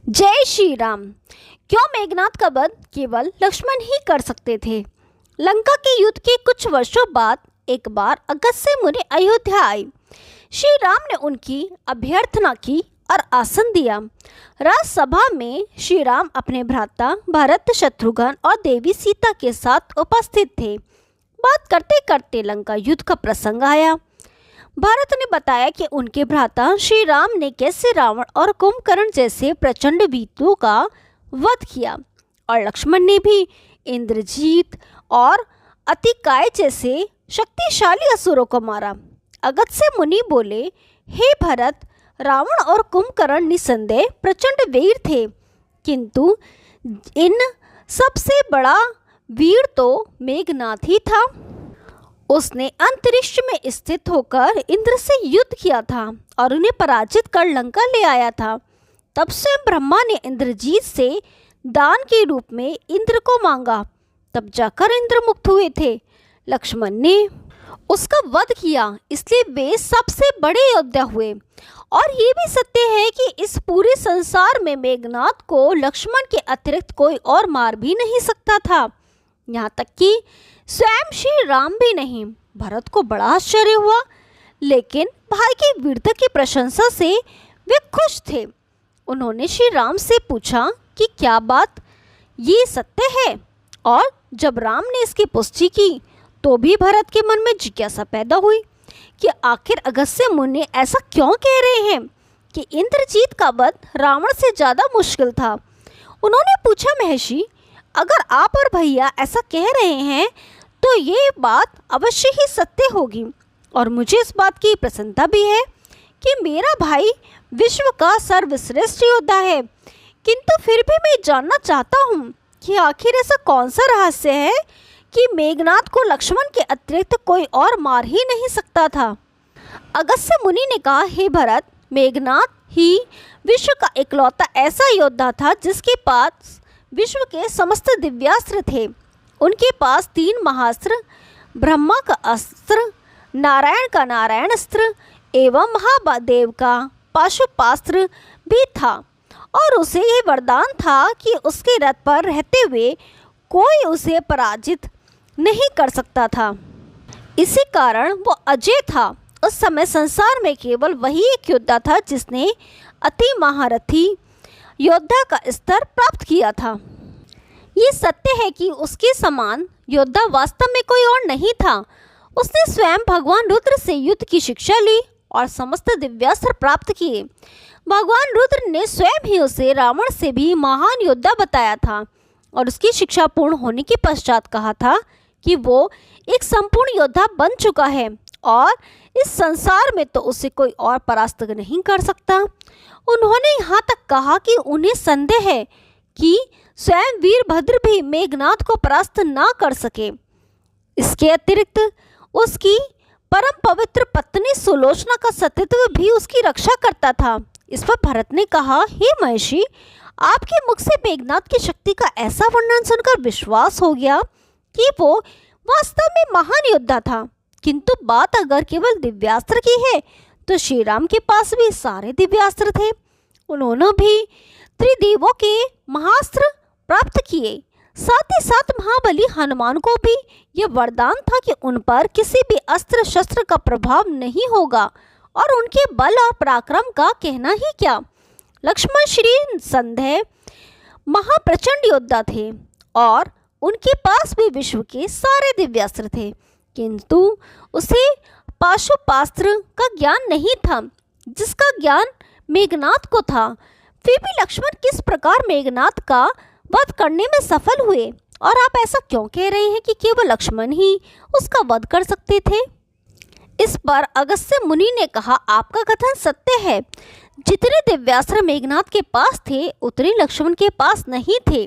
जय श्री राम। क्यों मेघनाद का वध केवल लक्ष्मण ही कर सकते थे। लंका के युद्ध के कुछ वर्षों बाद एक बार अगस्त्य मुनि अयोध्या आए। श्री राम ने उनकी अभ्यर्थना की और आसन दिया। राजसभा में श्री राम अपने भ्राता भरत, शत्रुघ्न और देवी सीता के साथ उपस्थित थे। बात करते करते लंका युद्ध का प्रसंग आया। भरत ने बताया कि उनके भ्राता श्री राम ने कैसे रावण और कुंभकर्ण जैसे प्रचंड वीरों का वध किया और लक्ष्मण ने भी इंद्रजीत और अतिकाय जैसे शक्तिशाली असुरों को मारा। अगस्त्य मुनि बोले, हे भरत, रावण और कुंभकर्ण निसंदेह प्रचंड वीर थे, किंतु इन सबसे बड़ा वीर तो मेघनाद ही था। उसने अंतरिक्ष में स्थित होकर इंद्र से युद्ध किया था और उन्हें पराजित कर लंका ले आया था। तब स्वयं ब्रह्मा ने इंद्रजीत से दान के रूप में इंद्र को मांगा, तब जाकर इंद्र मुक्त हुए थे। लक्ष्मण ने उसका वध किया, इसलिए वे सबसे बड़े योद्धा हुए। और ये भी सत्य है कि इस पूरे संसार में मेघनाद को लक्ष्मण के अतिरिक्त कोई और मार भी नहीं सकता था, यहाँ तक कि स्वयं श्री राम भी नहीं। भरत को बड़ा आश्चर्य हुआ, लेकिन भाई की वीरता की प्रशंसा से वे खुश थे। उन्होंने श्री राम से पूछा कि क्या बात ये सत्य है। और जब राम ने इसकी पुष्टि की तो भी भरत के मन में जिज्ञासा पैदा हुई कि आखिर अगस्त्य मुनि ऐसा क्यों कह रहे हैं कि इंद्रजीत का वध रावण से ज़्यादा मुश्किल था। उन्होंने पूछा, महर्षि, अगर आप और भैया ऐसा कह रहे हैं तो ये बात अवश्य ही सत्य होगी, और मुझे इस बात की प्रसन्नता भी है कि मेरा भाई विश्व का सर्वश्रेष्ठ योद्धा है। किंतु फिर भी मैं जानना चाहता हूँ कि आखिर ऐसा कौन सा रहस्य है कि मेघनाद को लक्ष्मण के अतिरिक्त कोई और मार ही नहीं सकता था। अगस्त्य मुनि ने कहा, हे भरत, मेघनाद ही विश्व का इकलौता ऐसा योद्धा था जिसके पास विश्व के समस्त दिव्यास्त्र थे। उनके पास 3 महास्त्र, ब्रह्मा का अस्त्र, नारायण का नारायणास्त्र एवं महादेव का पाशुपास्त्र भी था, और उसे यह वरदान था कि उसके रथ पर रहते हुए कोई उसे पराजित नहीं कर सकता था। इसी कारण वो अजय था। उस समय संसार में केवल वही एक योद्धा था जिसने अति महारथी योद्धा का स्तर प्राप्त किया था। ये सत्य है कि उसके समान योद्धा वास्तव में कोई और नहीं था। उसने स्वयं भगवान रुद्र से युद्ध की शिक्षा ली और समस्त दिव्यास्त्र प्राप्त किए। भगवान रुद्र ने स्वयं ही उसे रावण से भी महान योद्धा बताया था और उसकी शिक्षा पूर्ण होने के पश्चात कहा था कि वो एक संपूर्ण योद्धा बन चुका है और इस संसार में तो उसे कोई और परास्त नहीं कर सकता। उन्होंने यहाँ तक कहा कि उन्हें संदेह है कि स्वयं वीरभद्र भी मेघनाद को परास्त ना कर सके। इसके अतिरिक्त उसकी परम पवित्र पत्नी सुलोचना का सतीत्व भी उसकी रक्षा करता था। इस पर भरत ने कहा, हे महर्षि, आपके मुख से मेघनाद की शक्ति का ऐसा वर्णन सुनकर विश्वास हो गया कि वो वास्तव में महान योद्धा था। किंतु बात अगर केवल दिव्यास्त्र की है तो श्री राम के पास भी सारे दिव्यास्त्र थे। उन्होंने भी त्रिदेवों के महास्त्र प्राप्त किए। साथ ही साथ महाबली हनुमान को भी यह वरदान था कि उन पर किसी भी अस्त्र शस्त्र का प्रभाव नहीं होगा, और उनके बल और पराक्रम का कहना ही क्या। लक्ष्मण श्री संदेह महाप्रचंड योद्धा थे और उनके पास भी विश्व के सारे दिव्यास्त्र थे, किंतु उसे पाशुपास्त्र का ज्ञान नहीं था जिसका ज्ञान मेघनाद को था। फिर भी लक्ष्मण किस प्रकार मेघनाद का वध करने में सफल हुए, और आप ऐसा क्यों कह रहे हैं कि केवल लक्ष्मण ही उसका वध कर सकते थे। इस पर अगस्त्य मुनि ने कहा, आपका कथन सत्य है। जितने दिव्यास्त्र मेघनाद के पास थे उतने लक्ष्मण के पास नहीं थे,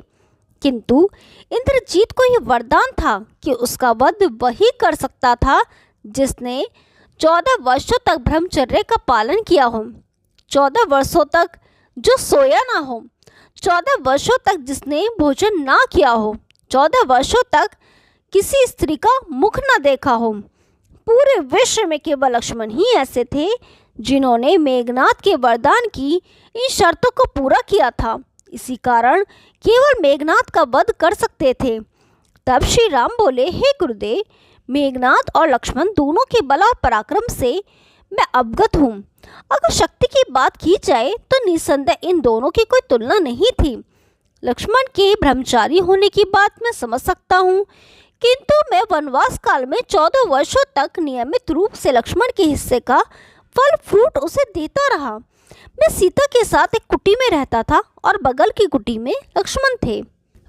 किंतु इंद्रजीत को यह वरदान था कि उसका वध वही कर सकता था जिसने 14 वर्षों तक ब्रह्मचर्य का पालन किया हो, 14 वर्षों तक जो सोया ना हो, 14 वर्षों तक जिसने भोजन ना किया हो, 14 वर्षों तक किसी स्त्री का मुख न देखा हो। पूरे विश्व में केवल लक्ष्मण ही ऐसे थे जिन्होंने मेघनाद के वरदान की इन शर्तों को पूरा किया था। इसी कारण केवल मेघनाद का वध कर सकते थे। तब श्री राम बोले, हे गुरुदेव, मेघनाद और लक्ष्मण दोनों के बल और पराक्रम से मैं अवगत हूँ। अगर शक्ति की बात की जाए तो निसंदेह इन दोनों की कोई तुलना नहीं थी। लक्ष्मण के ब्रह्मचारी होने की बात मैं समझ सकता हूँ, किंतु मैं वनवास काल में 14 वर्षों तक नियमित रूप से लक्ष्मण के हिस्से का फल फ्रूट उसे देता रहा। मैं सीता के साथ एक कुटी में रहता था और बगल की कुटी में लक्ष्मण थे।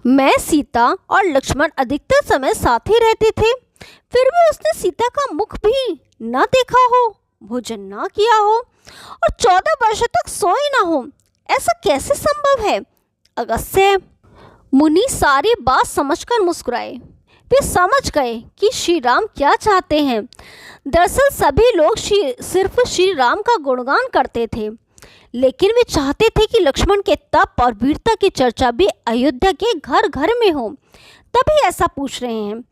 मैं, सीता और लक्ष्मण अधिकतर समय साथ ही रहते थे। फिर भी उसने सीता का मुख भी न देखा हो, भोजन ना किया हो और 14 वर्षों तक सोए ना हो। ऐसा कैसे संभव है? अगस्त्य मुनि सारी बात समझकर मुस्कुराए। वे समझ गए कि श्री राम क्या चाहते हैं। दरअसल सभी लोग सिर्फ श्री राम का गुणगान करते थे, लेकिन वे चाहते थे कि लक्ष्मण के तप और वीरता की चर्चा भी अयोध्या के घर घर में हो, तभी ऐसा पूछ रहे हैं।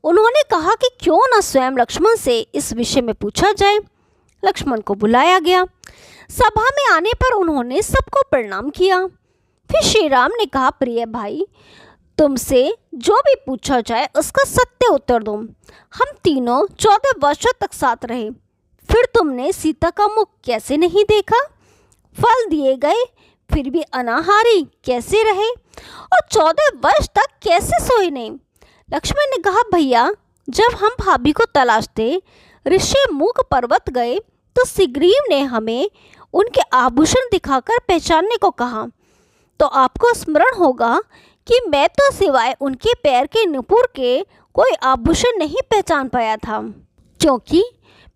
उन्होंने कहा कि क्यों न स्वयं लक्ष्मण से इस विषय में पूछा जाए। लक्ष्मण को बुलाया गया। सभा में आने पर उन्होंने सबको प्रणाम किया। फिर श्री राम ने कहा, प्रिय भाई, तुमसे जो भी पूछा जाए उसका सत्य उत्तर दो। हम तीनों 14 वर्षों तक साथ रहे, फिर तुमने सीता का मुख कैसे नहीं देखा? फल दिए गए फिर भी अनाहारी कैसे रहे और 14 वर्ष तक कैसे सोए नहीं? लक्ष्मण ने कहा, भैया, जब हम भाभी को तलाशते ऋषि मुख पर्वत गए तो सुग्रीव ने हमें उनके आभूषण दिखाकर पहचानने को कहा। तो आपको स्मरण होगा कि मैं तो सिवाय उनके पैर के नुपुर के कोई आभूषण नहीं पहचान पाया था, क्योंकि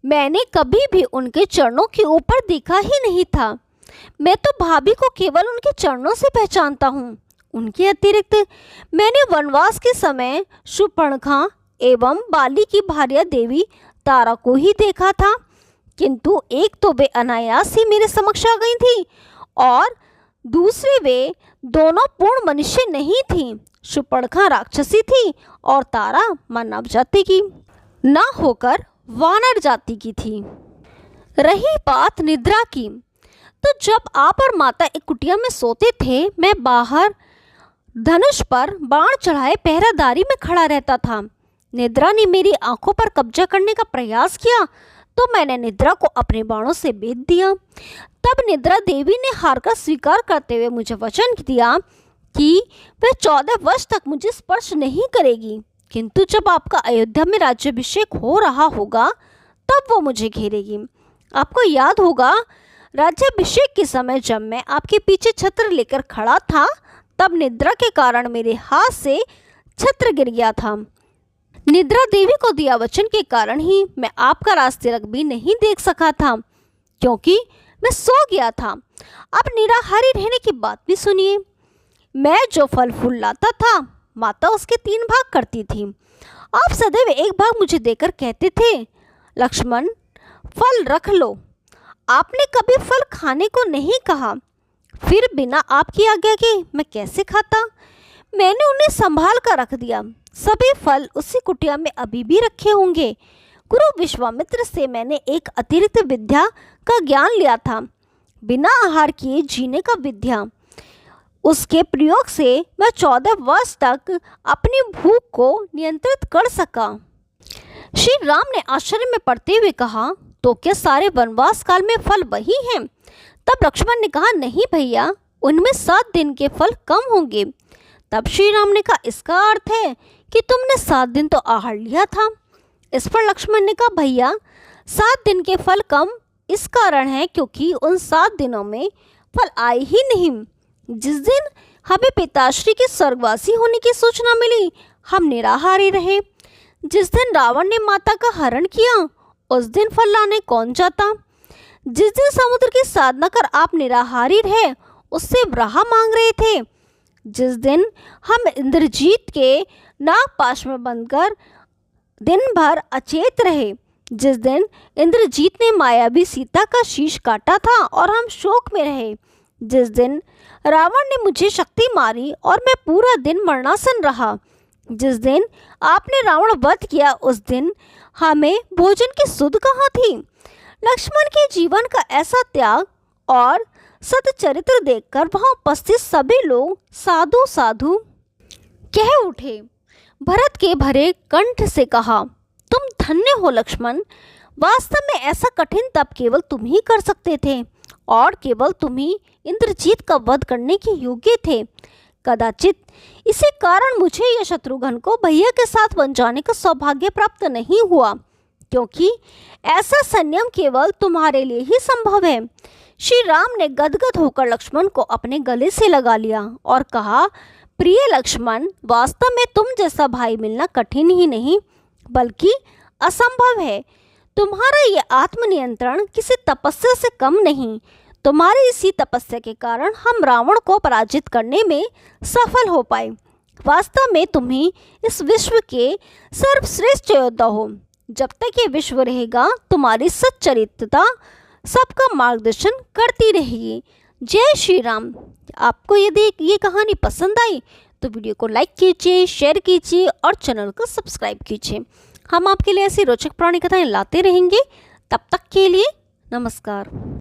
मैंने कभी भी उनके चरणों के ऊपर देखा ही नहीं था। मैं तो भाभी को केवल उनके चरणों से पहचानता हूँ। उनके अतिरिक्त मैंने वनवास के समय शूर्पणखा एवं बाली की भार्या देवी तारा को ही देखा था, किंतु एक तो वे अनायास ही मेरे समक्ष आ गई थी और दूसरी वे दोनों पूर्ण मनुष्य नहीं थी। शूर्पणखा राक्षसी थी और तारा मानव जाति की न होकर वानर जाति की थी। रही बात निद्रा की, तो जब आप और माता एक कुटिया में सोते थे, मैं बाहर धनुष पर बाण चढ़ाए पहरादारी में खड़ा रहता था। निद्रा ने मेरी आंखों पर कब्जा करने का प्रयास किया तो मैंने निद्रा को अपने बाणों से भेद दिया। तब निद्रा देवी ने हार का स्वीकार करते हुए मुझे वचन दिया कि वह 14 वर्ष तक मुझे स्पर्श नहीं करेगी, किंतु जब आपका अयोध्या में राज्याभिषेक हो रहा होगा तब वो मुझे घेरेगी। आपको याद होगा, राज्याभिषेक के समय जब मैं आपके पीछे छत्र लेकर खड़ा था, तब निद्रा के कारण मेरे हाथ से छत्र गिर गया था। निद्रा देवी को दिया वचन के कारण ही मैं आपका राजतिलक भी नहीं देख सका था, क्योंकि मैं सो गया था। अब निराहारी रहने की बात भी सुनिए। मैं जो फल फूल लाता था, माता उसके 3 भाग करती थी। आप सदैव एक भाग मुझे देकर कहते थे, लक्ष्मण, फल रख लो। आपने कभी फल खाने को नहीं कहा। फिर बिना आपकी आज्ञा के मैं कैसे खाता? मैंने उन्हें संभाल कर रख दिया। सभी फल उसी कुटिया में अभी भी रखे होंगे। गुरु विश्वामित्र से मैंने एक अतिरिक्त विद्या का ज्ञान लिया था, बिना आहार किए जीने का विद्या। उसके प्रयोग से मैं 14 वर्ष तक अपनी भूख को नियंत्रित कर सका। श्री राम ने आश्चर्य में पड़ते हुए कहा, तो क्या सारे वनवास काल में फल वही हैं? तब लक्ष्मण ने कहा, नहीं भैया, उनमें 7 दिन के फल कम होंगे। तब श्री राम ने कहा, इसका अर्थ है कि तुमने 7 दिन तो आहार लिया था। इस पर लक्ष्मण ने कहा, भैया, 7 दिन के फल कम इस कारण है क्योंकि उन 7 दिनों में फल आए ही नहीं। जिस दिन हमें पिताश्री के स्वर्गवासी होने की सूचना मिली, हम निराहारी रहे। जिस दिन रावण ने माता का हरण किया, उस दिन फल लाने कौन जाता? जिस दिन समुद्र की साधना कर आप निराहारी रहे, उससे वराह मांग रहे थे। जिस दिन हम इंद्रजीत के नागपाश में बंधकर दिन भर अचेत रहे, जिस दिन इंद्रजीत ने मायावी सीता का शीश काटा था और हम शोक में रहे, जिस दिन रावण ने मुझे शक्ति मारी और मैं पूरा दिन मरणासन रहा, जिस दिन आपने रावण वध किया, उस दिन हमें भोजन की सुध कहाँ थी? लक्ष्मण के जीवन का ऐसा त्याग और सच्चरित्र देखकर वहां उपस्थित सभी लोग साधु साधु कह उठे। भरत के भरे कंठ से कहा, तुम धन्य हो लक्ष्मण। वास्तव में ऐसा कठिन तप केवल तुम ही कर सकते थे और केवल तुम ही इंद्रजीत का वध करने के योग्य थे। कदाचित इसी कारण मुझे यह शत्रुघ्न को भैया के साथ बन जाने का सौभाग्य प्राप्त नहीं हुआ, क्योंकि ऐसा संयम केवल तुम्हारे लिए ही संभव है। श्री राम ने गदगद होकर लक्ष्मण को अपने गले से लगा लिया और कहा, प्रिय लक्ष्मण, वास्तव में तुम जैसा भाई मिलना कठिन ही नहीं बल्कि असंभव है। तुम्हारा ये आत्मनियंत्रण किसी तपस्या से कम नहीं। तुम्हारी इसी तपस्या के कारण हम रावण को पराजित करने में सफल हो पाए। वास्तव में तुम ही इस विश्व के सर्वश्रेष्ठ योद्धा हो। जब तक ये विश्व रहेगा तुम्हारी सच्चरित्रता सबका मार्गदर्शन करती रहेगी। जय श्री राम। आपको यदि ये कहानी पसंद आई तो वीडियो को लाइक कीजिए, शेयर कीजिए और चैनल को सब्सक्राइब कीजिए। हम आपके लिए ऐसी रोचक पुरानी कथाएं लाते रहेंगे। तब तक के लिए नमस्कार।